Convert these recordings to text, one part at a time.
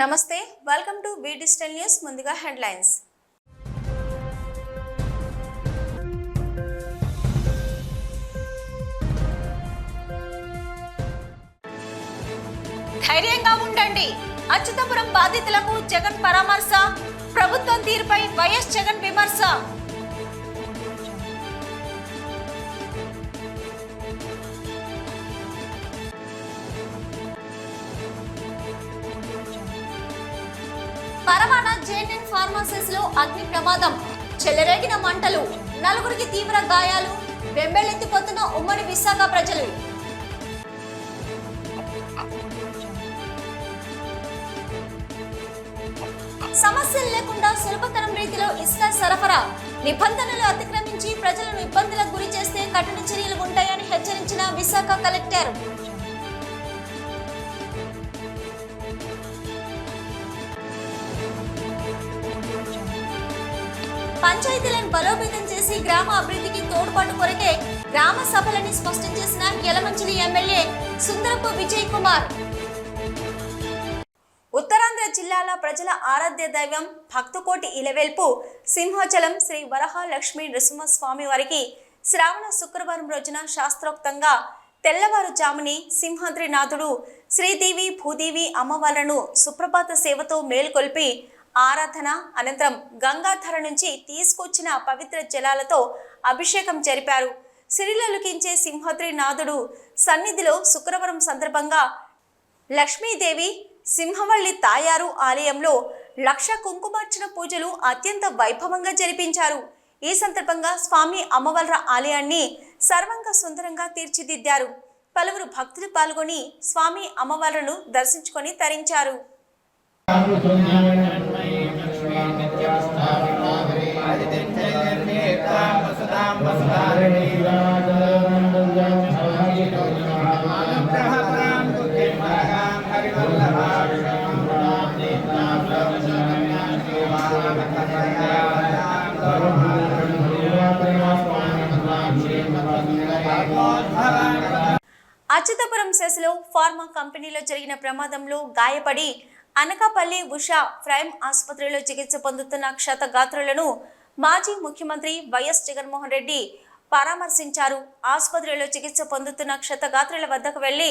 నమస్తే, welcome to V digital news. ముందుగా headlines. ధైర్యంగా ఉండండి. అచ్యుతాపురం బాధితులకు జగన్ పరామర్శ. ప్రభుత్వం తీరుపై వైఎస్ జగన్ విమర్శ. పరవాడ జేఎన్ఎన్ ఫార్మసీస్ లో అగ్ని ప్రమాదం. చెలరేగిన మంటలు, నలుగురికి తీవ్ర గాయాలు. బెంబేలెత్తిపోతున్న ఉమ్మడి విశాఖ ప్రజలు. సమస్యలు లేకుండా సులభతరం రీతిలో ఇసుక సరఫరా. నిబంధనలు అతిక్రమించి ప్రజలను ఇబ్బందులకు గురి చేస్తే కఠిన చర్యలు ఉంటాయని హెచ్చరించిన విశాఖ కలెక్టర్. పంచాయతీలను బలోపేతం చేసి గ్రామ అభివృద్ధికి తోడ్పాటు కొరకే గ్రామ సభలని స్పష్టం చేసిన యలమంచిలి ఎమ్మెల్యే సుందరపు విజయ్ కుమార్. ఉత్తరాంధ్ర జిల్లాల ప్రజల ఆరాధ్య దైవం భక్తకోటి ఇలవేల్పు సింహాచలం శ్రీ వరహాలక్ష్మి నృసింహస్వామి వారికి శ్రావణ శుక్రవారం రోజున శాస్త్రోక్తంగా తెల్లవారుజాముని సింహాద్రినాథుడు శ్రీదేవి భూదేవి అమ్మవార్లను సుప్రభాత సేవతో మేల్కొల్పి ఆరాధన అనంతరం గంగాధర నుంచి తీసుకొచ్చిన పవిత్ర జలాలతో అభిషేకం జరిపారు. సిరిలలుకించే సింహాద్రినాథుడు సన్నిధిలో శుక్రవారం సందర్భంగా లక్ష్మీదేవి సింహవల్లి తాయారు ఆలయంలో 1,00,000 కుంకుమార్చన పూజలు అత్యంత వైభవంగా జరిపించారు. ఈ సందర్భంగా స్వామి అమ్మవార్ల ఆలయాన్ని సర్వంగా సుందరంగా తీర్చిదిద్దారు. పలువురు భక్తులు పాల్గొని స్వామి అమ్మవార్లను దర్శించుకొని తరించారు. అచ్యుతాపురం సెస్లో ఫార్మా కంపెనీలో జరిగిన ప్రమాదంలో గాయపడి అనకాపల్లి ఉషా ప్రైమ్ ఆసుపత్రిలో చికిత్స పొందుతున్న క్షతగాత్రులను మాజీ ముఖ్యమంత్రి వైఎస్ జగన్మోహన్ రెడ్డి పరామర్శించారు. ఆసుపత్రిలో చికిత్స పొందుతున్న క్షతగాత్రుల వద్దకు వెళ్లి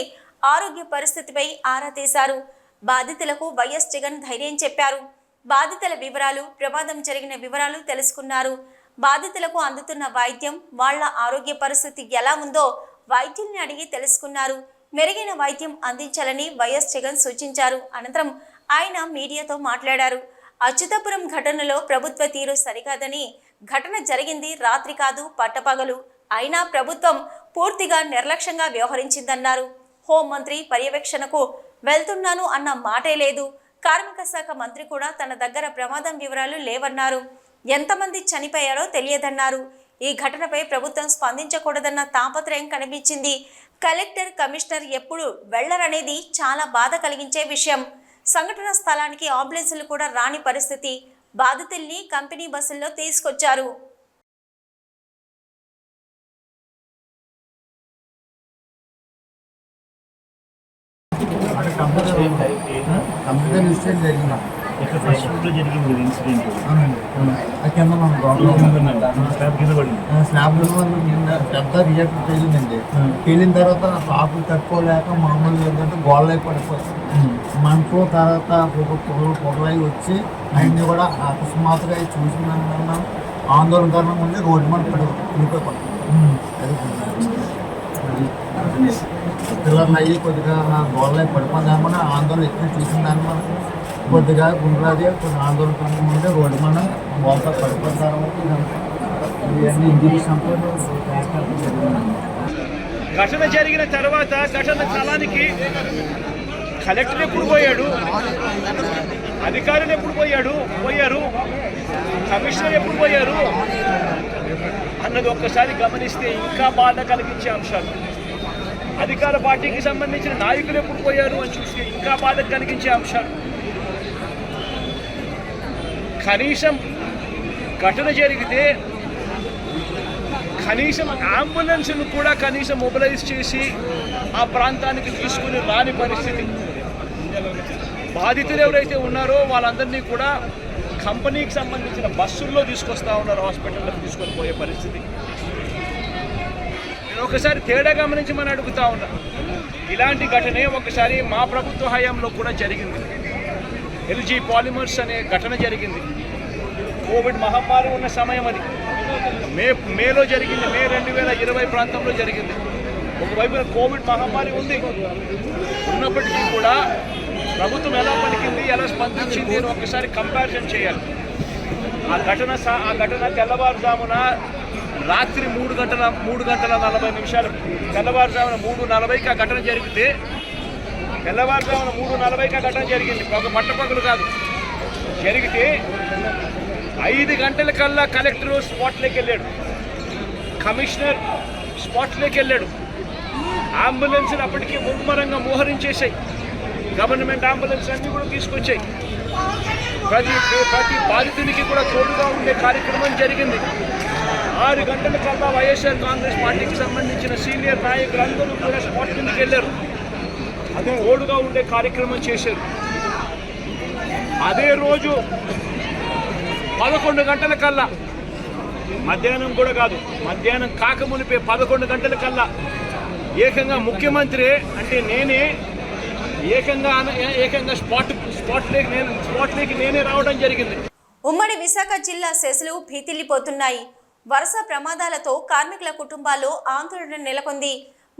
ఆరోగ్య పరిస్థితిపై ఆరా తీశారు. బాధితులకు వైఎస్ జగన్ ధైర్యం చెప్పారు. బాధితుల వివరాలు, ప్రమాదం జరిగిన వివరాలు తెలుసుకున్నారు. బాధితులకు అందుతున్న వైద్యం, వాళ్ల ఆరోగ్య పరిస్థితి ఎలా ఉందో వైద్యుల్ని అడిగి తెలుసుకున్నారు. మెరుగైన వైద్యం అందించాలని వైఎస్ జగన్ సూచించారు. అనంతరం ఆయన మీడియాతో మాట్లాడారు. అచ్యుతాపురం ఘటనలో ప్రభుత్వ తీరు సరికాదని, ఘటన జరిగింది రాత్రి కాదు పట్టపగలు, అయినా ప్రభుత్వం పూర్తిగా నిర్లక్ష్యంగా వ్యవహరించిందన్నారు. హోంమంత్రి పర్యవేక్షణకు వెళ్తున్నాను అన్న మాటే లేదు. కార్మిక శాఖ మంత్రి కూడా తన దగ్గర ప్రమాదం వివరాలు లేవన్నారు. ఎంతమంది చనిపోయారో తెలియదన్నారు. ఈ ఘటనపై ప్రభుత్వం స్పందించకూడదన్న తాపత్రయం కనిపించింది. కలెక్టర్, కమిషనర్ ఎప్పుడు వెళ్లరనేది చాలా బాధ కలిగించే విషయం. సంఘటన స్థలానికి అంబులెన్సులు కూడా రాని పరిస్థితి. బాధితుల్ని కంపెనీ బస్సుల్లో తీసుకొచ్చారు. పెద్ద రియాక్టర్ పేలిందండి. పేలిన తర్వాత ఆకులు తట్టుకోలేక మామూలుగా ఏంటంటే గోళ్ళై పడిపోతుంది. మంటలు తర్వాత పొగలై వచ్చి ఆయన్ని కూడా అకస్మాత్తుగా చూసిన ఆందోళన కారణం ఉండి రోడ్డు మీద పడిపోయి పిల్లలు అయ్యి కొద్దిగా గోళ్ళై పడిపోయింది కూడా ఆందోళన ఎక్కువ చూసిన దాని వల్ల కొద్దిగా గుండ్రాది కొన్ని ఆందోళన కారణం ఉంటే రోడ్డు మీద గోళ్ళ పడిపోయిన తర్వాత ఘటన జరిగిన తర్వాత ఘటన స్థలానికి కలెక్టర్ ఎప్పుడు పోయాడు, అధికారులు ఎప్పుడు పోయారు, కమిషనర్ ఎప్పుడు పోయారు అన్నది ఒక్కసారి గమనిస్తే ఇంకా బాధ కలిగించే అంశాలు. అధికార పార్టీకి సంబంధించిన నాయకులు ఎప్పుడు పోయారు అని చూస్తే ఇంకా బాధ కలిగించే అంశాలు. కనీసం ఘటన జరిగితే కనీసం అంబులెన్స్ను కూడా కనీసం మొబిలైజ్ చేసి ఆ ప్రాంతానికి తీసుకుని రాని పరిస్థితి. బాధితులు ఎవరైతే ఉన్నారో వాళ్ళందరినీ కూడా కంపెనీకి సంబంధించిన బస్సుల్లో తీసుకొస్తా ఉన్నారు, హాస్పిటల్లోకి తీసుకొని పోయే పరిస్థితి. నేను ఒకసారి తేడా గమనించి మనం అడుగుతా ఉన్నా, ఇలాంటి ఘటనే ఒకసారి మా ప్రభుత్వ హయాంలో కూడా జరిగింది. ఎల్జీ పాలిమర్స్ అనే ఘటన జరిగింది. కోవిడ్ మహమ్మారి ఉన్న సమయం అది మేలో జరిగింది, మే 2020 ప్రాంతంలో జరిగింది. ఒకవైపున కోవిడ్ మహమ్మారి ఉంది, ఉన్నప్పటికీ కూడా ప్రభుత్వం ఎలా పలికింది, ఎలా స్పందించింది అని ఒకసారి కంపారిజన్ చేయాలి. ఆ ఘటన తెల్లవారుజామున రాత్రి 3:40 తెల్లవారుజామున 3:40కి ఆ ఘటన జరిగితే, తెల్లవారుజామున 3:40కి ఆ ఘటన జరిగింది, ఒక పట్టపగలు కాదు. జరిగితే 5 గంటలకల్లా కలెక్టర్ స్పాట్లోకి వెళ్ళాడు, కమిషనర్ స్పాట్లోకి వెళ్ళాడు. అంబులెన్స్లు అప్పటికి ముమ్మరంగా మోహరించేసాయి, గవర్నమెంట్ అంబులెన్స్ అన్నీ కూడా తీసుకొచ్చాయి. ప్రతి బాధితునికి కూడా తోడుగా ఉండే కార్యక్రమం జరిగింది. 6 గంటలకల్లా వైఎస్ఆర్ కాంగ్రెస్ పార్టీకి సంబంధించిన సీనియర్ నాయకులందరూ కూడా స్పాట్ కిందకి వెళ్ళారు, అదే తోడుగా ఉండే కార్యక్రమం చేశారు. అదే రోజు 11 గంటలకల్లా, మధ్యాహ్నం కూడా కాదు, మధ్యాహ్నం కాకమునిపే 11 గంటలకల్లా ఏకంగా ముఖ్యమంత్రి అంటే నేనే ఏకంగా స్పాట్లోకి నేనే రావడం జరిగింది. ఉమ్మడి విశాఖ జిల్లా సెస్లు భీతిల్లిపోతున్నాయి. వరుస ప్రమాదాలతో కార్మికుల కుటుంబాల్లో ఆందోళన నెలకొంది.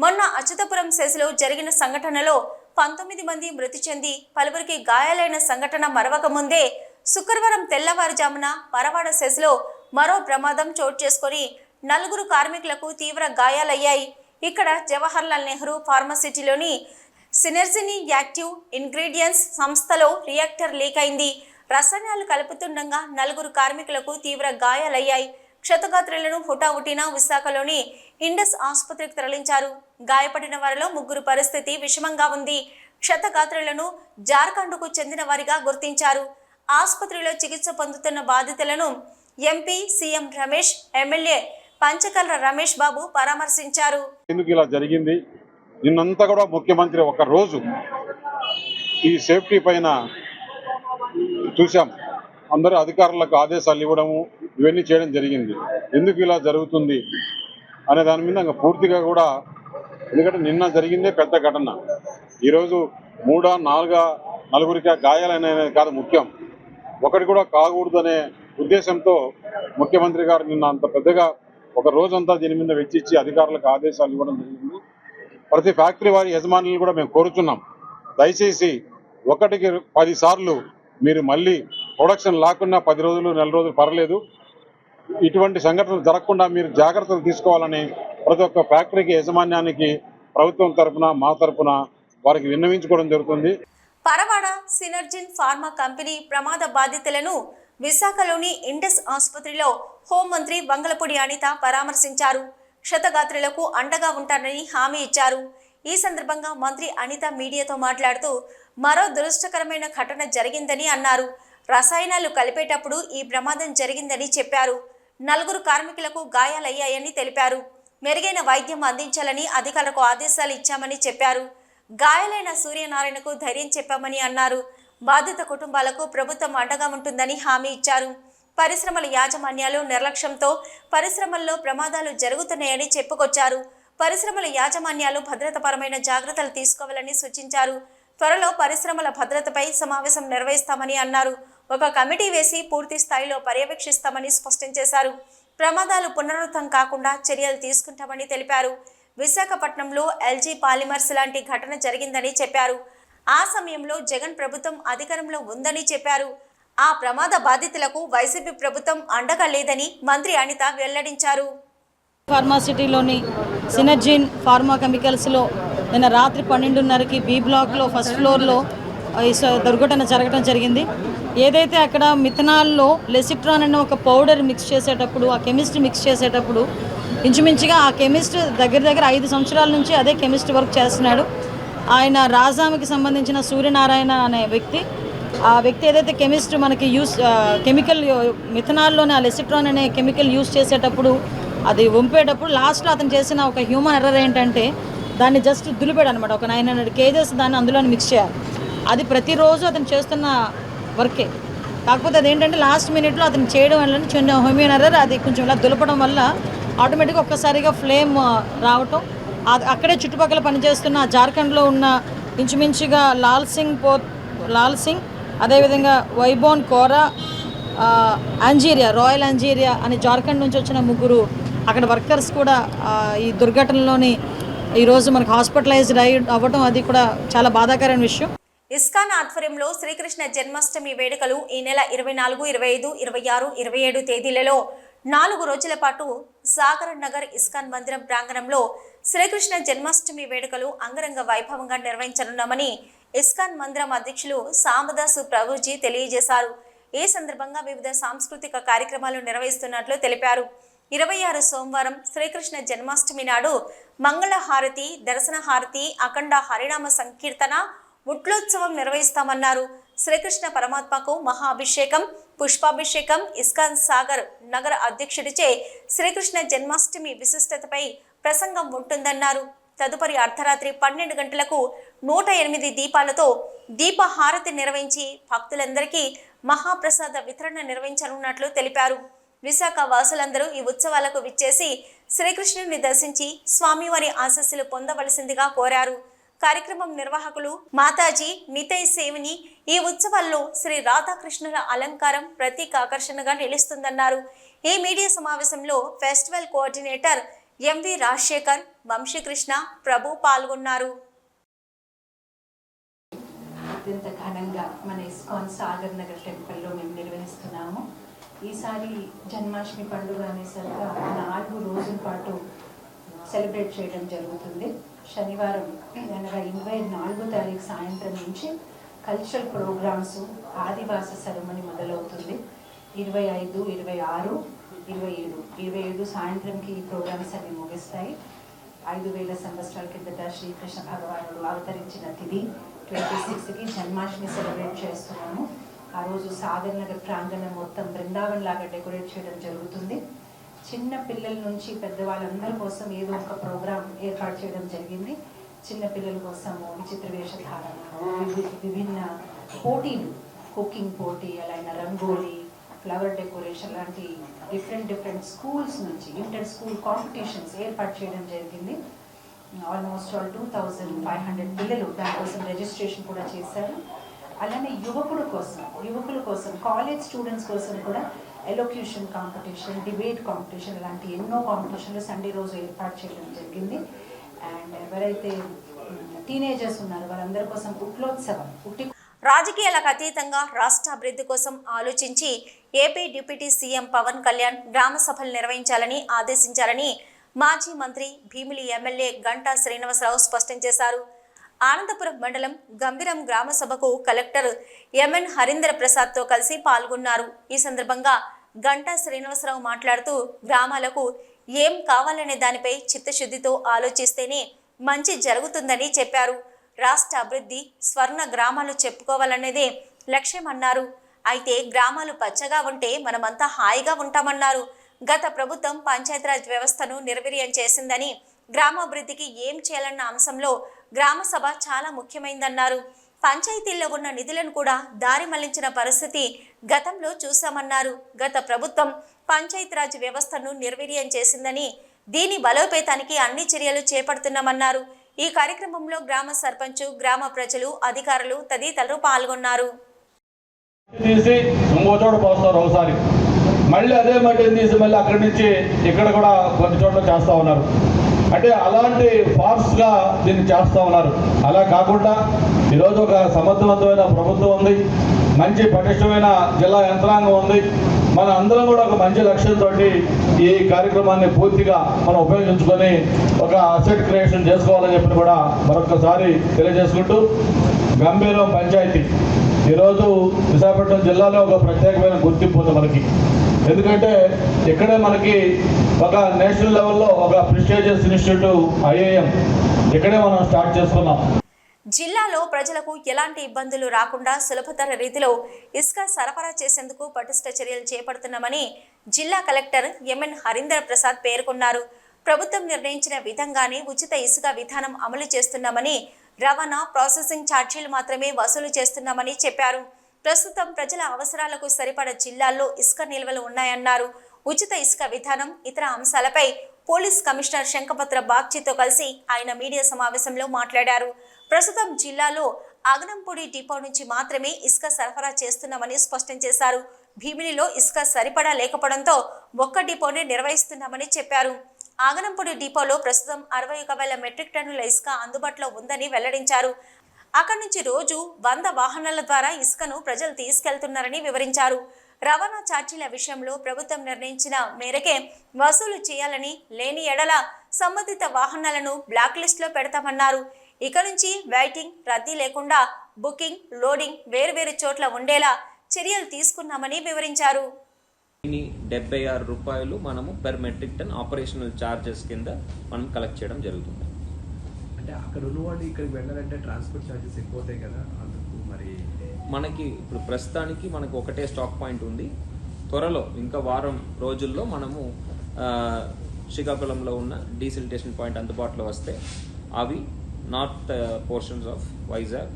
మొన్న అచ్యుతపురం సెస్లో జరిగిన సంఘటనలో 19 మంది మృతి చెంది పలువురికి గాయాలైన సంఘటన మరవక ముందే శుక్రవారం తెల్లవారుజామున పరవాడ సెస్లో మరో ప్రమాదం చోటు చేసుకుని 4 కార్మికులకు తీవ్ర గాయాలయ్యాయి. ఇక్కడ జవహర్లాల్ నెహ్రూ ఫార్మసిటీలోని సినర్జినీ యాక్టివ్ ఇంగ్రీడియంట్స్ సంస్థలో రియాక్టర్ లీక్ అయింది. రసాయనాలు కలుపుతుండగా 4 కార్మికులకు తీవ్ర గాయాలయ్యాయి. క్షతగాత్రులను హుటాహుటిన విశాఖలోని ఇండస్ ఆసుపత్రికి తరలించారు. గాయపడిన వారిలో 3 పరిస్థితి విషమంగా ఉంది. క్షతగాత్రులను జార్ఖండ్కు చెందిన వారిగా గుర్తించారు. ఆసుపత్రిలో చికిత్స పొందుతున్న బాధితులను MP CM Ramesh, MLA Panchakarla Ramesh Babu పరామర్శించారు. ఎందుకు ఇలా జరిగింది? నిన్నంతా కూడా ముఖ్యమంత్రి ఒక రోజు ఈ సేఫ్టీ పైన చూసాం, అందరూ అధికారులకు ఆదేశాలు ఇవ్వడము ఇవన్నీ చేయడం జరిగింది. ఎందుకు ఇలా జరుగుతుంది అనే దాని మీద పూర్తిగా కూడా, ఎందుకంటే నిన్న జరిగిందే పెద్ద ఘటన, ఈరోజు 3, 4, 4 గాయాలనేది కాదు ముఖ్యం, ఒకటి కూడా కాకూడదనే ఉద్దేశంతో ముఖ్యమంత్రి గారు నిన్న అంత పెద్దగా ఒక రోజంతా దీని మీద వెచ్చిచ్చి అధికారులకు ఆదేశాలు ఇవ్వడం జరిగింది. ప్రతి ఫ్యాక్టరీ వారి యజమానులను కూడా మేము కోరుచున్నాం, దయచేసి 1కి 10 సార్లు మీరు మళ్ళీ ప్రొడక్షన్ లేకుండా 10 రోజులు 4 రోజులు పర్లేదు, ఇటువంటి సంఘటనలు జరగకుండా మీరు జాగ్రత్తలు తీసుకోవాలని ప్రతి ఒక్క ఫ్యాక్టరీకి యజమాన్యానికి ప్రభుత్వం తరఫున మా తరఫున వారికి విన్నవించుకోవడం జరుగుతుంది. పరవాడ సినర్జిన్ ఫార్మా కంపెనీ ప్రమాద బాధితులను విశాఖలోని ఇండస్ ఆసుపత్రిలో హోంమంత్రి వంగలపూడి అనిత పరామర్శించారు. క్షతగాత్రులకు అండగా ఉంటారని హామీ ఇచ్చారు. ఈ సందర్భంగా మంత్రి అనిత మీడియాతో మాట్లాడుతూ మరో దురదృష్టకరమైన ఘటన జరిగిందని అన్నారు. రసాయనాలు కలిపేటప్పుడు ఈ ప్రమాదం జరిగిందని చెప్పారు. 4 కార్మికులకు గాయాలయ్యాయని తెలిపారు. మెరుగైన వైద్యం అందించాలని అధికారులకు ఆదేశాలు ఇచ్చామని చెప్పారు. గాయాలైన సూర్యనారాయణకు ధైర్యం చెప్పామని అన్నారు. బాధిత కుటుంబాలకు ప్రభుత్వం అండగా ఉంటుందని హామీ ఇచ్చారు. పరిశ్రమల యాజమాన్యాలు నిర్లక్ష్యంతో పరిశ్రమల్లో ప్రమాదాలు జరుగుతున్నాయని చెప్పుకొచ్చారు. పరిశ్రమల యాజమాన్యాలు భద్రతాపరమైన జాగ్రత్తలు తీసుకోవాలని సూచించారు. త్వరలో పరిశ్రమల భద్రతపై సమావేశం నిర్వహిస్తామని అన్నారు. ఒక కమిటీ వేసి పూర్తి స్థాయిలో పర్యవేక్షిస్తామని స్పష్టం చేశారు. ప్రమాదాలు పునరావృతం కాకుండా చర్యలు తీసుకుంటామని తెలిపారు. విశాఖపట్నంలో ఎల్జీ పాలిమర్స్ లాంటి ఘటన జరిగిందని చెప్పారు. ఆ సమయంలో జగన్ ప్రభుత్వం అధికారంలో ఉందని చెప్పారు. ఆ ప్రమాద బాధితులకు వైసీపీ ప్రభుత్వం అండగా లేదని మంత్రి అనిత వెల్లడించారు. ఫార్మాసిటీలోని సినర్జిన్ ఫార్మా కెమికల్స్లో నిన్న రాత్రి 12:30కి బి బ్లాక్లో ఫస్ట్ ఫ్లోర్లో దుర్ఘటన జరగడం జరిగింది. ఏదైతే అక్కడ మిథనాల్లో లెసిట్రాన్ అనే ఒక పౌడర్ మిక్స్ చేసేటప్పుడు, ఆ కెమిస్ట్రీ మిక్స్ చేసేటప్పుడు ఇంచుమించుగా ఆ కెమిస్ట్ దగ్గర 5 సంవత్సరాల నుంచి అదే కెమిస్ట్ వర్క్ చేస్తున్నాడు. ఆయన రాజామికి సంబంధించిన సూర్యనారాయణ అనే వ్యక్తి, ఆ వ్యక్తి ఏదైతే కెమిస్ట్ మనకి కెమికల్ మిథనాల్లోనే ఆ లెసిట్రాన్ అనే కెమికల్ యూజ్ చేసేటప్పుడు అది వంపేటప్పుడు లాస్ట్లో అతను చేసిన ఒక హ్యూమన్ ఎర్రర్ ఏంటంటే దాన్ని జస్ట్ దులిపాడు అనమాట. ఒక 900 kgs దాన్ని అందులో మిక్స్ చేయాలి. అది ప్రతిరోజు అతను చేస్తున్న వర్కే. కాకపోతే అదేంటంటే లాస్ట్ మినిట్లో అతను చేయడం వల్ల చిన్న హ్యూమన్ ఎర్రర్, అది కొంచెం ఇలా దులపడం వల్ల ఆటోమేటిక్గా ఒక్కసారిగా ఫ్లేమ్ రావటం. అక్కడే చుట్టుపక్కల పనిచేస్తున్న జార్ఖండ్లో ఉన్న ఇంచుమించుగా లాల్ సింగ్ అదేవిధంగా వైబోన్ కోరా, రాయల్ అంజీరియా అని జార్ఖండ్ నుంచి వచ్చిన 3 అక్కడ వర్కర్స్ కూడా ఈ దుర్ఘటనలోని ఈరోజు మనకు హాస్పిటలైజ్డ్ అవ్వటం అది కూడా చాలా బాధాకరమైన విషయం. ఇస్కాన్ ఆధ్వర్యంలో శ్రీకృష్ణ జన్మాష్టమి వేడుకలు ఈ నెల 24, 25, 26, 27 తేదీలలో 4 రోజుల పాటు సాగర్ నగర్ ఇస్కాన్ మందిరం ప్రాంగణంలో శ్రీకృష్ణ జన్మాష్టమి వేడుకలు అంగరంగ వైభవంగా నిర్వహించనున్నామని ఇస్కాన్ మందిరం అధ్యక్షులు సామదాసు ప్రభుజీ తెలియజేశారు. ఈ సందర్భంగా వివిధ సాంస్కృతిక కార్యక్రమాలు నిర్వహిస్తున్నట్లు తెలిపారు. 26 సోమవారం శ్రీకృష్ణ జన్మాష్టమి నాడు మంగళహారతి, దర్శన హారతి, అఖండ హరినామ సంకీర్తన, ఉట్లోత్సవం నిర్వహిస్తామన్నారు. శ్రీకృష్ణ పరమాత్మకు మహాభిషేకం, పుష్పాభిషేకం ఇస్కాన్ సాగర్ నగర అధ్యక్షుడిచే శ్రీకృష్ణ జన్మాష్టమి విశిష్టతపై ప్రసంగం ఉంటుందన్నారు. తదుపరి అర్ధరాత్రి 12 గంటలకు 108 దీపాలతో దీపహారతి నిర్వహించి భక్తులందరికీ మహాప్రసాద వితరణ నిర్వహించనున్నట్లు తెలిపారు. విశాఖ వాసులందరూ ఈ ఉత్సవాలకు విచ్చేసి శ్రీకృష్ణుని దర్శించి స్వామివారి ఆశీస్సులు పొందవలసిందిగా కోరారు. కార్యక్రమం నిర్వాహకులు మాతాజీ నితయ్ సేవిని ఈ ఉత్సవాల్లో శ్రీ రాధాకృష్ణుల అలంకారం ప్రత్యేక ఆకర్షణగా నిలుస్తుందన్నారు. ఈ మీడియా సమావేశంలో festival coordinator M V Rajasekhar, Vamsikrishna, Prabhu పాల్గొన్నారు. అత్యంత ఘనంగా మన ఇస్కాన్ సాగర్ నగర్ టెంపుల్లో మేము నిర్వహిస్తున్నాము. ఈసారి జన్మాష్టమి పండుగ అనేసరిగా 4 రోజుల పాటు సెలబ్రేట్ చేయడం జరుగుతుంది. శనివారం అనగా 24వ తారీఖు సాయంత్రం నుంచి కల్చరల్ ప్రోగ్రామ్స్, ఆదివాస సెరమనీ మొదలవుతుంది. 25, 26, 27 సాయంత్రంకి ఈ ప్రోగ్రామ్స్ అన్ని ముగిస్తాయి. 5000 సంవత్సరాల కిందట శ్రీకృష్ణ భగవానుడు అవతరించిన తిథి 26కి జన్మాష్టమి సెలబ్రేట్ చేస్తున్నాము. ఆ రోజు సాగర్ నగర్ ప్రాంగణం మొత్తం బృందావన్ లాగా డెకరేట్ చేయడం జరుగుతుంది. చిన్న పిల్లల నుంచి పెద్దవాళ్ళందరి కోసం ఏదో ఒక ప్రోగ్రాం ఏర్పాటు చేయడం జరిగింది. చిన్న పిల్లల కోసము విచిత్ర వేషధారణ, విభిన్న పోటీలు, కుకింగ్ పోటీ, అలాగే రంగోలీ, ఫ్లవర్ డెకరేషన్ లాంటి డిఫరెంట్ స్కూల్స్ నుంచి ఇంటర్ స్కూల్ కాంపిటీషన్స్ ఏర్పాటు చేయడం జరిగింది. ఆల్మోస్ట్ 2500 పిల్లలు దానికోసం రిజిస్ట్రేషన్ కూడా చేశారు. అలానే యువకుల కోసం కాలేజ్ స్టూడెంట్స్ కోసం కూడా ఎలోక్యూషన్ కాంపిటీషన్, డిబేట్ కాంపిటీషన్ ఇలాంటి ఎన్నో కాంపిటీషన్లు సండే రోజు ఏర్పాటు చేయడం జరిగింది. అండ్ ఎవరైతే టీనేజర్స్ ఉన్నారో వాళ్ళందరి కోసం ఉట్లోత్సవం, రాజకీయాలకు అతీతంగా రాష్ట్ర అభివృద్ధి కోసం ఆలోచించి AP deputy CM Pawan Kalyan గ్రామ సభలు నిర్వహించాలని ఆదేశించాలని మాజీ మంత్రి భీమిలి ఎమ్మెల్యే గంటా శ్రీనివాసరావు స్పష్టం చేశారు. ఆనందపురం మండలం గంభీరం గ్రామ సభకు కలెక్టర్ ఎంఎన్ హరీంద్ర ప్రసాద్తో కలిసి పాల్గొన్నారు. ఈ సందర్భంగా గంటా శ్రీనివాసరావు మాట్లాడుతూ గ్రామాలకు ఏం కావాలనే దానిపై చిత్తశుద్ధితో ఆలోచిస్తేనే మంచి జరుగుతుందని చెప్పారు. రాష్ట్ర అభివృద్ధి స్వర్ణ గ్రామాలు చెప్పుకోవాలనేదే లక్ష్యమన్నారు. అయితే గ్రామాలు పచ్చగా ఉంటే మనమంతా హాయిగా ఉంటామన్నారు. గత ప్రభుత్వం పంచాయతీరాజ్ వ్యవస్థను నిర్వీర్యం చేసిందని, గ్రామాభివృద్ధికి ఏం చేయాలన్న అంశంలో గ్రామ సభ చాలా ముఖ్యమైందన్నారు. పంచాయతీల్లో ఉన్న నిధులను కూడా దారి మళ్లించిన పరిస్థితి గతంలో చూశామన్నారు. గత ప్రభుత్వం పంచాయతీరాజ్ వ్యవస్థను నిర్వీర్యం చేసిందని, దీని బలోపేతానికి అన్ని చర్యలు చేపడుతున్నామన్నారు. ఈ కార్యక్రమంలో గ్రామ సర్పంచ్, గ్రామ ప్రజలు, అధికారులు తదితరులు పాల్గొన్నారు. మళ్ళీ అదే మట్టిని తీసి మళ్ళీ అక్కడి నుంచి ఇక్కడ కూడా కొన్ని చోట్ల చేస్తూ ఉన్నారు. అంటే అలాంటి ఫార్స్గా దీన్ని చేస్తూ ఉన్నారు. అలా కాకుండా ఈరోజు ఒక సమర్థవంతమైన ప్రభుత్వం ఉంది, మంచి పటిష్టమైన జిల్లా యంత్రాంగం ఉంది. మన అందరం కూడా ఒక మంచి లక్ష్యంతో ఈ కార్యక్రమాన్ని పూర్తిగా మనం ఉపయోగించుకొని ఒక అసెట్ క్రియేషన్ చేసుకోవాలని చెప్పి కూడా మరొకసారి తెలియజేసుకుంటూ, గంభీరం పంచాయతీ ఈరోజు విశాఖపట్నం జిల్లాలో ఒక ప్రత్యేకమైన గుర్తింపు ఉంది మనకి. ఎందుకంటే ఇక్కడే మనకి ఒక నేషనల్ లెవెల్లో ఒక ప్రెస్టీజియస్ ఇన్స్టిట్యూట్ ఐఐఎం ఇక్కడే మనం స్టార్ట్ చేసుకున్నాం. జిల్లాలో ప్రజలకు ఎలాంటి ఇబ్బందులు రాకుండా సులభతర రీతిలో ఇసుక సరఫరా చేసేందుకు పటిష్ట చర్యలు చేపడుతున్నామని జిల్లా కలెక్టర్ ఎంఎన్ హరీంద్ర ప్రసాద్ పేర్కొన్నారు. ప్రభుత్వం నిర్ణయించిన విధంగానే ఉచిత ఇసుక విధానం అమలు చేస్తున్నామని, రవాణా ప్రాసెసింగ్ ఛార్జీలు మాత్రమే వసూలు చేస్తున్నామని చెప్పారు. ప్రస్తుతం ప్రజల అవసరాలకు సరిపడ జిల్లాల్లో ఇసుక నిల్వలు ఉన్నాయన్నారు. ఉచిత ఇసుక విధానం, ఇతర అంశాలపై పోలీస్ కమిషనర్ శంఖపత్ర బాగ్చితో కలిసి ఆయన మీడియా సమావేశంలో మాట్లాడారు. ప్రస్తుతం జిల్లాలో అగనంపూడి డిపో నుంచి మాత్రమే ఇసుక సరఫరా చేస్తున్నామని స్పష్టం చేశారు. భీమిలిలో ఇసుక సరిపడా లేకపోవడంతో ఒక్క డిపోనే నిర్వహిస్తున్నామని చెప్పారు. ఆగనంపూడి డిపోలో ప్రస్తుతం 61,000 మెట్రిక్ టన్నుల ఇసుక అందుబాటులో ఉందని వెల్లడించారు. అక్కడి నుంచి రోజు 100 వాహనాల ద్వారా ఇసుకను ప్రజలు తీసుకెళ్తున్నారని వివరించారు. రవాణా ఛార్జీల విషయంలో ప్రభుత్వం నిర్ణయించిన మేరకే వసూలు చేయాలని, లేని ఎడల సంబంధిత వాహనాలను బ్లాక్ లిస్టులో పెడతామన్నారు. ఇక నుంచి వెయిటింగ్, రద్దీ లేకుండా బుకింగ్, లోడింగ్ వేర్వేరు చోట్ల ఉండేలా చర్యలు తీసుకున్నామని వివరించారు. 76 రూపాయలు మనము per metric ton operational charges కింద మనం కలెక్ట్ చేయడం జరుగుతుంది. అంటే అక్కడ ఉన్నవాళ్ళు ఇక్కడికి వెళ్ళాలంటే ట్రాన్స్పోర్ట్ ఛార్జెస్ ఎక్కువ అవుతాయి కదా, అందుకు మరి మనకి ఇప్పుడు ప్రస్తుతానికి మనకు ఒకటే స్టాక్ పాయింట్ ఉంది. త్వరలో ఇంకా వారం రోజుల్లో మనము శ్రీకాకుళంలో ఉన్న డీసిల్టేషన్ పాయింట్ అందుబాటులో వస్తే అవి north portions of Vizag,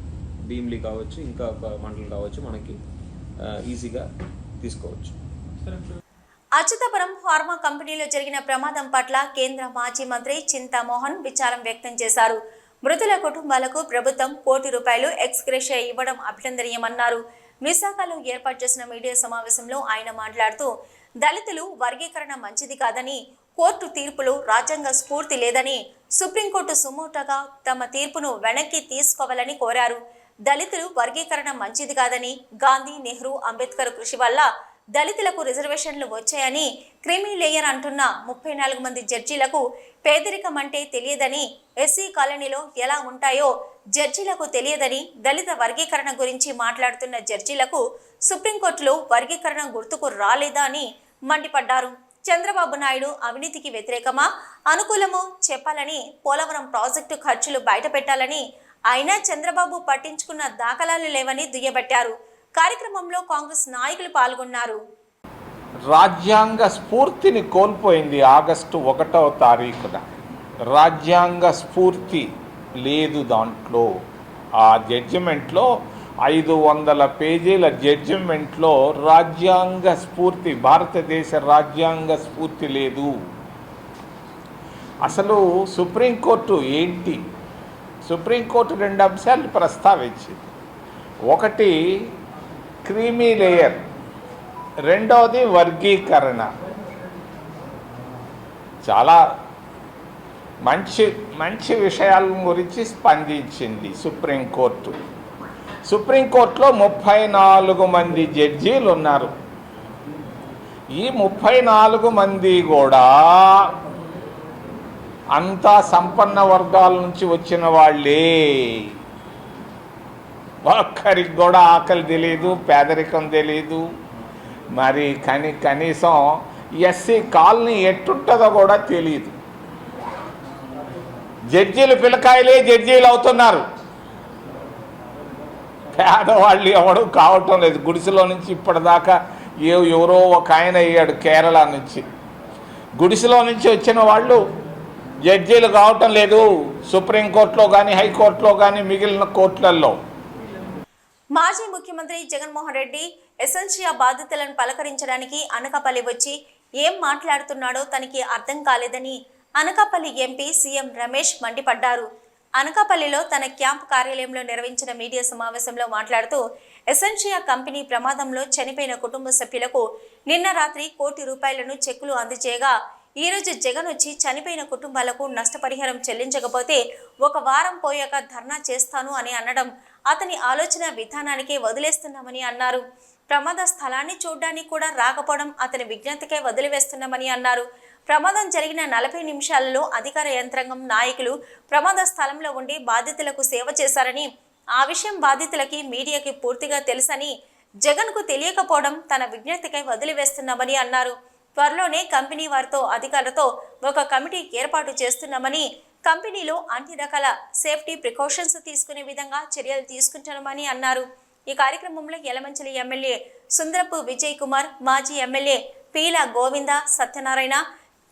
Bheemili కావచ్చు, ఇంకా ఒక మండలం కావచ్చు, మనకి ఈజీగా తీసుకోవచ్చు. అచ్యుతాపురం ఫార్మా కంపెనీలో జరిగిన ప్రమాదం పట్ల కేంద్ర మాజీ మంత్రి చింతామోహన్ విచారం వ్యక్తం చేశారు. మృతుల కుటుంబాలకు ప్రభుత్వం ₹1 కోటి ఎక్స్గ్రేషియా ఇవ్వడం అభినందనీయమన్నారు. విశాఖలో ఏర్పాటు చేసిన మీడియా సమావేశంలో ఆయన మాట్లాడుతూ దళితులు వర్గీకరణ మంచిది కాదని, కోర్టు తీర్పులో రాజ్యాంగ స్ఫూర్తి లేదని సుప్రీంకోర్టు సుమోటోగా తమ తీర్పును వెనక్కి తీసుకోవాలని కోరారు. దళితులు వర్గీకరణ మంచిది కాదని, గాంధీ, నెహ్రూ, అంబేద్కర్ కృషి వల్ల దళితులకు రిజర్వేషన్లు వచ్చాయని క్రిమీ లేయర్ అంటున్న 34 మంది జడ్జీలకు పేదరికం అంటే తెలియదని, ఎస్సీ కాలనీలో ఎలా ఉంటాయో జడ్జీలకు తెలియదని, దళిత వర్గీకరణ గురించి మాట్లాడుతున్న జడ్జీలకు సుప్రీంకోర్టులో వర్గీకరణ గుర్తుకు రాలేదా అని మండిపడ్డారు. చంద్రబాబు నాయుడు అవినీతికి వ్యతిరేకమా, అనుకూలమో చెప్పాలని, పోలవరం ప్రాజెక్టు ఖర్చులు బయటపెట్టాలని అయినా చంద్రబాబు పట్టించుకున్న దాఖలాలు లేవని దుయ్యబట్టారు. కార్యక్రమంలో కాంగ్రెస్ నాయకులు పాల్గొన్నారు. రాజ్యాంగ స్ఫూర్తిని కోల్పోయింది. ఆగస్టు 1వ తారీఖున రాజ్యాంగ స్ఫూర్తి లేదు దాంట్లో. ఆ జడ్జిమెంట్లో 500 పేజీల జడ్జిమెంట్లో రాజ్యాంగ స్ఫూర్తి, భారతదేశ రాజ్యాంగ స్ఫూర్తి లేదు. అసలు సుప్రీంకోర్టు ఏంటి? సుప్రీంకోర్టు 2 అంశాలు ప్రస్తావించింది. ఒకటి క్రీమీ లేయర్, రెండవది వర్గీకరణ. చాలా మంచి విషయాల గురించి స్పందించింది సుప్రీంకోర్టు. సుప్రీంకోర్టులో 34 మంది జడ్జీలు ఉన్నారు. ఈ 34 మంది కూడా అంతా సంపన్న వర్గాల నుంచి వచ్చిన వాళ్ళే. ఒక్కరికి కూడా ఆకలి తెలియదు, పేదరికం తెలియదు. మరి కనీసం ఎస్సీ కాలనీ ఎట్టుంటుందో కూడా తెలియదు. జడ్జీలు పిల్లకాయలే జడ్జీలు అవుతున్నారు. పేదవాళ్ళు ఎవడు కావటం లేదు. గుడిసెలో నుంచి ఇప్పటిదాకా ఎవరో ఒక ఆయన అయ్యాడు కేరళ నుంచి. గుడిసెలో నుంచి వచ్చిన వాళ్ళు జడ్జీలు కావటం లేదు సుప్రీంకోర్టులో కానీ, హైకోర్టులో కానీ, మిగిలిన కోర్టులలో. మాజీ ముఖ్యమంత్రి జగన్మోహన్ రెడ్డి ఎసెన్షియా బాధితులను పలకరించడానికి అనకాపల్లి వచ్చి ఏం మాట్లాడుతున్నాడో తనకి అర్థం కాలేదని అనకాపల్లి ఎంపీ సీఎం రమేష్ మండిపడ్డారు. అనకాపల్లిలో తన క్యాంప్ కార్యాలయంలో నిర్వహించిన మీడియా సమావేశంలో మాట్లాడుతూ ఎసెన్షియా కంపెనీ ప్రమాదంలో చనిపోయిన కుటుంబ సభ్యులకు నిన్న రాత్రి ₹1 కోటి చెక్కులు అందజేయగా ఈరోజు జగన్ వచ్చి చనిపోయిన కుటుంబాలకు నష్టపరిహారం చెల్లించకపోతే 1 వారం పోయాక ధర్నా చేస్తాను అని అనడం అతని ఆలోచన విధానానికే వదిలేస్తున్నామని అన్నారు. ప్రమాద స్థలాన్ని చూడడానికి కూడా రాకపోవడం అతని విజ్ఞతకే వదిలివేస్తున్నామని అన్నారు. ప్రమాదం జరిగిన 40 నిమిషాలలో అధికార యంత్రాంగం నాయకులు ప్రమాద స్థలంలో ఉండి బాధితులకు సేవ చేశారని, ఆ విషయం బాధితులకి, మీడియాకి పూర్తిగా తెలుసని, జగన్కు తెలియకపోవడం తన విజ్ఞతకై వదిలివేస్తున్నామని అన్నారు. త్వరలోనే కంపెనీ వారితో అధికారులతో ఒక కమిటీ ఏర్పాటు చేస్తున్నామని, కంపెనీలో అన్ని రకాల సేఫ్టీ ప్రికాషన్స్ తీసుకునే విధంగా చర్యలు తీసుకుంటామని అన్నారు. ఈ కార్యక్రమంలో యలమంచిలి ఎమ్మెల్యే సుందరపు విజయ్ కుమార్, మాజీ ఎమ్మెల్యే పీల గోవింద సత్యనారాయణ,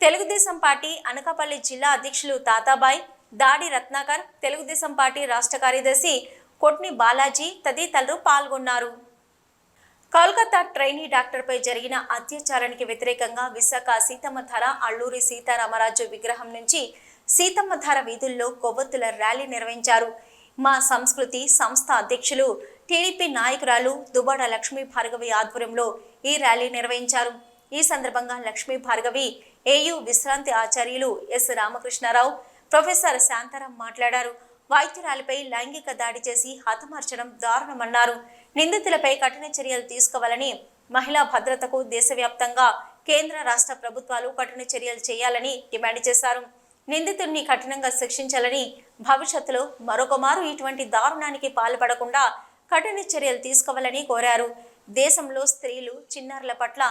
తెలుగుదేశం పార్టీ అనకాపల్లి జిల్లా అధ్యక్షులు తాతాబాయ్, దాడి రత్నాకర్, తెలుగుదేశం పార్టీ రాష్ట్ర కార్యదర్శి కొట్ని బాలాజీ తదితరులు పాల్గొన్నారు. కోల్కతా ట్రైనీ డాక్టర్పై జరిగిన అత్యాచారానికి వ్యతిరేకంగా విశాఖ సీతమ్మధార అల్లూరి సీతారామరాజు విగ్రహం నుంచి సీతమ్మధార వీధుల్లో కొవ్వొత్తుల ర్యాలీ నిర్వహించారు. మా సంస్కృతి సంస్థ అధ్యక్షులు టీడీపీ నాయకురాలు దుబాడ లక్ష్మీ భార్గవి ఆధ్వర్యంలో ఈ ర్యాలీ నిర్వహించారు. ఈ సందర్భంగా లక్ష్మీ భార్గవి, ఏయూ విశ్రాంతి ఆచార్యులు ఎస్ రామకృష్ణారావు, ప్రొఫెసర్ శాంతారాం మాట్లాడారు. వైద్యురాలిపై లైంగిక దాడి చేసి హతమార్చడం దారుణమన్నారు. నిందితులపై కఠిన చర్యలు తీసుకోవాలని, మహిళా భద్రతకు దేశవ్యాప్తంగా కేంద్ర రాష్ట్ర ప్రభుత్వాలు కఠిన చర్యలు చేయాలని డిమాండ్ చేశారు. నిందితుడిని కఠినంగా శిక్షించాలని, భవిష్యత్తులో మరొకమారు ఇటువంటి దారుణానికి పాల్పడకుండా కఠిన చర్యలు తీసుకోవాలని కోరారు. దేశంలో స్త్రీలు, చిన్నారుల పట్ల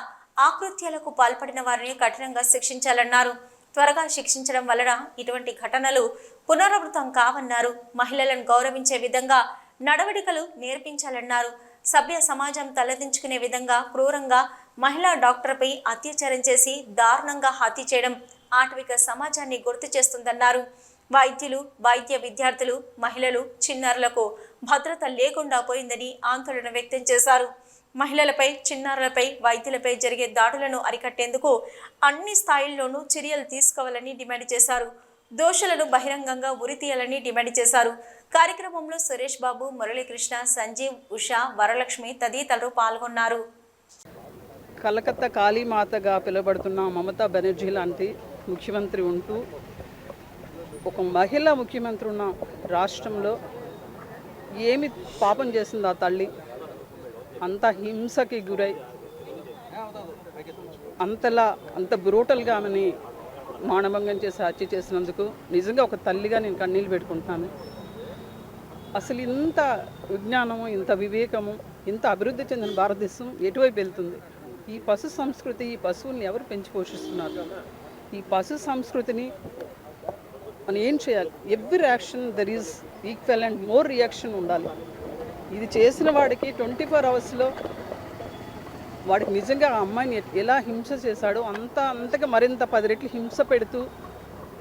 ఆకృత్యాలకు పాల్పడిన వారిని కఠినంగా శిక్షించాలన్నారు. త్వరగా శిక్షించడం వలన ఇటువంటి ఘటనలు పునరావృతం కావన్నారు. మహిళలను గౌరవించే విధంగా నడవడికలు నేర్పించాలన్నారు. సభ్య సమాజం తలదించుకునే విధంగా క్రూరంగా మహిళా డాక్టర్పై అత్యాచారం చేసి దారుణంగా హత్య చేయడం ఆటవిక సమాజాన్ని గుర్తు చేస్తుందన్నారు. వైద్యులు, వైద్య విద్యార్థులు, మహిళలు, చిన్నారులకు భద్రత లేకుండా పోయిందని ఆందోళన వ్యక్తం చేశారు. మహిళలపై, చిన్నారులపై, వైద్యులపై జరిగే దాడులను అరికట్టేందుకు అన్ని స్థాయిల్లోనూ చర్యలు తీసుకోవాలని డిమాండ్ చేశారు. దోషులను బహిరంగంగా ఉరితీయాలని డిమాండ్ చేశారు. కార్యక్రమంలో సురేష్ బాబు, మురళీకృష్ణ, సంజీవ్, ఉషా, వరలక్ష్మి తదితరులు పాల్గొన్నారు. కలకత్తా కాళీమాతగా పిలువబడుతున్న మమతా బెనర్జీ లాంటి ముఖ్యమంత్రి ఉంటూ, ఒక మహిళా ముఖ్యమంత్రి ఉన్న రాష్ట్రంలో ఏమి పాపం చేసింది ఆ తల్లి? అంత హింసకి గురై అంత బ్రూటల్గా ఆమెని మానభంగం చేసి హత్య చేసినందుకు నిజంగా ఒక తల్లిగా నేను కన్నీళ్ళు పెట్టుకుంటున్నాను. అసలు ఇంత విజ్ఞానము, ఇంత వివేకము, ఇంత అభివృద్ధి చెందిన భారతదేశం ఎటువైపు వెళ్తుంది? ఈ పశు సంస్కృతి, ఈ పశువుల్ని ఎవరు పెంచి పోషిస్తున్నారు? ఈ పశు సంస్కృతిని మనం ఏం చేయాలి? Every action there is equal and more reaction ఉండాలి. ఇది చేసిన వాడికి 24 అవర్స్లో వాడికి నిజంగా ఆ అమ్మాయిని ఎలా హింస చేశాడో అంతగా మరింత 10 రెట్లు హింస పెడుతూ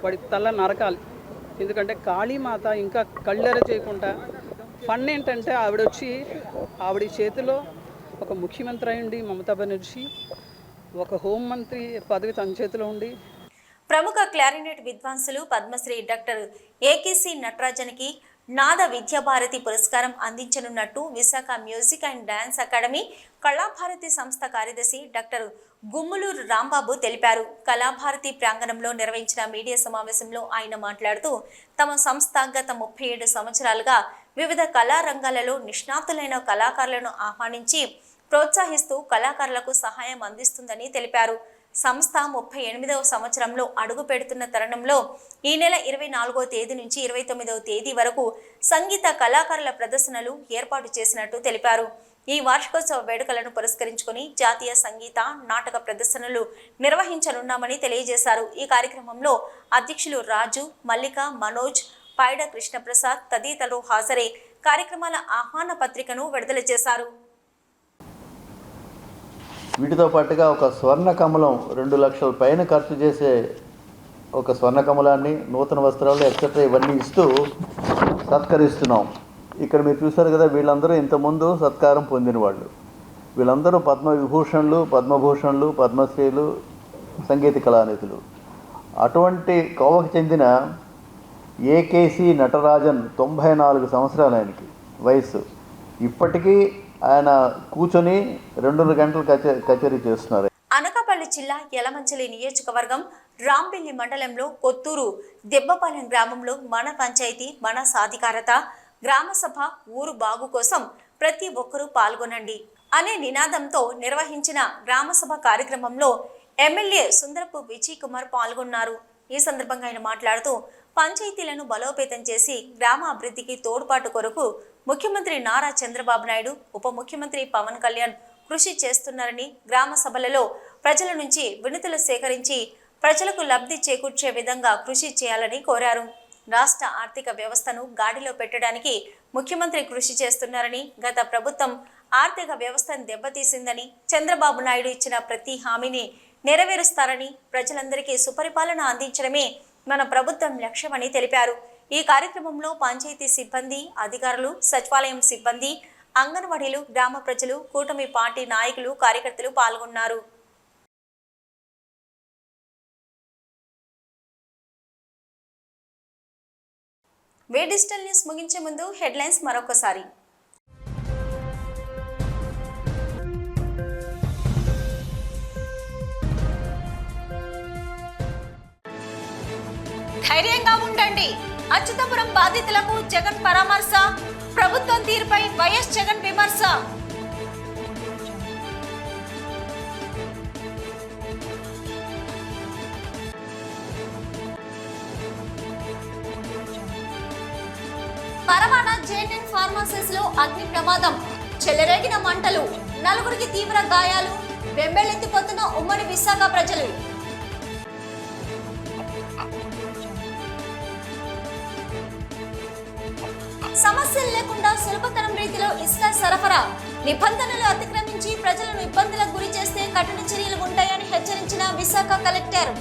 వాడికి తల నరకాలి. ఎందుకంటే కాళీమాత ఇంకా కళ్ళెర చేయకుండా ఫన్ ఏంటంటే ఆవిడ చేతిలో ఒక ముఖ్యమంత్రి అయ్యుండి మమతా బెనర్జీ, ఒక హోంమంత్రి పదవి తన చేతిలో ఉండి. ప్రముఖ క్లారినెట్ విద్వాంసులు పద్మశ్రీ డాక్టర్ ఏకేసి నటరాజన్కి నాద విద్యాభారతి పురస్కారం అందించనున్నట్టు Visakha music and dance academy Kalabharati సంస్థ కార్యదర్శి డాక్టర్ గుమ్ములూరు రాంబాబు తెలిపారు. కళాభారతి ప్రాంగణంలో నిర్వహించిన మీడియా సమావేశంలో ఆయన మాట్లాడుతూ, తమ సంస్థ గత 37 సంవత్సరాలుగా వివిధ కళారంగాలలో నిష్ణాతులైన కళాకారులను ఆహ్వానించి ప్రోత్సహిస్తూ కళాకారులకు సహాయం అందిస్తుందని తెలిపారు. సంస్థ 38వ సంవత్సరంలో అడుగు పెడుతున్న తరుణంలో ఈ నెల 24వ తేదీ నుంచి 29వ తేదీ వరకు సంగీత కళాకారుల ప్రదర్శనలు ఏర్పాటు చేసినట్టు తెలిపారు. ఈ వార్షికోత్సవ వేడుకలను పురస్కరించుకుని జాతీయ సంగీత, నాటక ప్రదర్శనలు నిర్వహించనున్నామని తెలియజేశారు. ఈ కార్యక్రమంలో అధ్యక్షులు రాజు, మల్లిక, మనోజ్, పైడ కృష్ణప్రసాద్ తదితరులు హాజరై కార్యక్రమాల ఆహ్వాన పత్రికను విడుదల చేశారు. వీటితో పాటుగా ఒక స్వర్ణ కమలం 2 లక్షల పైన ఖర్చు చేసే ఒక స్వర్ణ కమలాన్ని, నూతన వస్త్రాలు ఎక్సెట్రా ఇవన్నీ ఇస్తూ సత్కరిస్తున్నాం. ఇక్కడ మీరు చూశారు కదా, వీళ్ళందరూ ఇంతకుముందు సత్కారం పొందిన వాళ్ళు. వీళ్ళందరూ పద్మవిభూషణులు, పద్మభూషణులు, పద్మశ్రీలు, సంగీత కళానిధులు. అటువంటి కోవకు చెందిన ఏకేసి నటరాజన్ 94 సంవత్సరాలు ఆయనకి వయస్సు. ఇప్పటికీ ఆయన కూర్చొని 2 గంటలు కచేరీ చేస్తున్నారు. అనకాపల్లి జిల్లా యలమంచిలి నియోజకవర్గం రాంబిల్లి మండలంలో కొత్తూరు దెబ్బపాలెం గ్రామంలో మన పంచాయతీ మన సాధికారత గ్రామసభ ఊరు బాగు కోసం ప్రతి ఒక్కరూ పాల్గొనండి అనే నినాదంతో నిర్వహించిన గ్రామసభ కార్యక్రమంలో ఎమ్మెల్యే సుందరపు విజయ్ కుమార్ పాల్గొన్నారు. ఈ సందర్భంగా ఆయన మాట్లాడుతూ, పంచాయతీలను బలోపేతం చేసి గ్రామ అభివృద్ధికి తోడ్పాటు కొరకు ముఖ్యమంత్రి నారా చంద్రబాబు నాయుడు, ఉప ముఖ్యమంత్రి పవన్ కళ్యాణ్ కృషి చేస్తున్నారని, గ్రామ సభలలో ప్రజల నుంచి వినతులు సేకరించి ప్రజలకు లబ్ధి చేకూర్చే విధంగా కృషి చేయాలని కోరారు. రాష్ట్ర ఆర్థిక వ్యవస్థను గాడిలో పెట్టడానికి ముఖ్యమంత్రి కృషి చేస్తున్నారని, గత ప్రభుత్వం ఆర్థిక వ్యవస్థను దెబ్బతీసిందని, చంద్రబాబు నాయుడు ఇచ్చిన ప్రతి హామీని నెరవేరుస్తారని, ప్రజలందరికీ సుపరిపాలన అందించడమే మన ప్రభుత్వం లక్ష్యమని తెలిపారు. ఈ కార్యక్రమంలో పంచాయతీ సిబ్బంది, అధికారులు, సచివాలయం సిబ్బంది, అంగన్వాడీలు, గ్రామ ప్రజలు, కూటమి పార్టీ నాయకులు, కార్యకర్తలు పాల్గొన్నారు. డిజిటల్ న్యూస్ ముగించే ముందు హెడ్లైన్స్ మరొకసారి. ధైర్యంగా ఉండండి. అచ్యుతాపురం బాధితులకు జగన్ పరామర్శ. ప్రభుత్వం తీరుపై వైఎస్ జగన్ విమర్శ. పరవాడ జేఎన్ఎన్ ఫార్మసీస్ లో అగ్ని ప్రమాదం. చెలరేగిన మంటలు, 4గురికి తీవ్ర గాయాలు. బెంబేలెత్తిపోతున్న ఉమ్మడి విశాఖ ప్రజలు. సమస్యలు లేకుండా సులభతరం రీతిలో ఇసుక సరఫరా. నిబంధనలు అతిక్రమించి ప్రజలను ఇబ్బందులకు గురి చేస్తే కఠిన చర్యలు ఉంటాయని హెచ్చరించిన విశాఖ కలెక్టర్.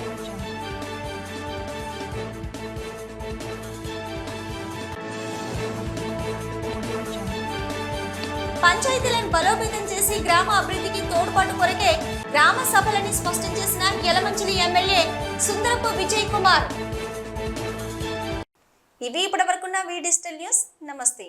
పంచాయతీలను బలోపేతం చేసి గ్రామ అభివృద్ధికి తోడ్పాటు కొరకే గ్రామ సభలని స్పష్టం చేసిన యలమంచిలి ఎమ్మెల్యే సుందరపు విజయ్ కుమార్. ఇవి ఇప్పటివరకున్న డిజిటల్ న్యూస్. నమస్తే.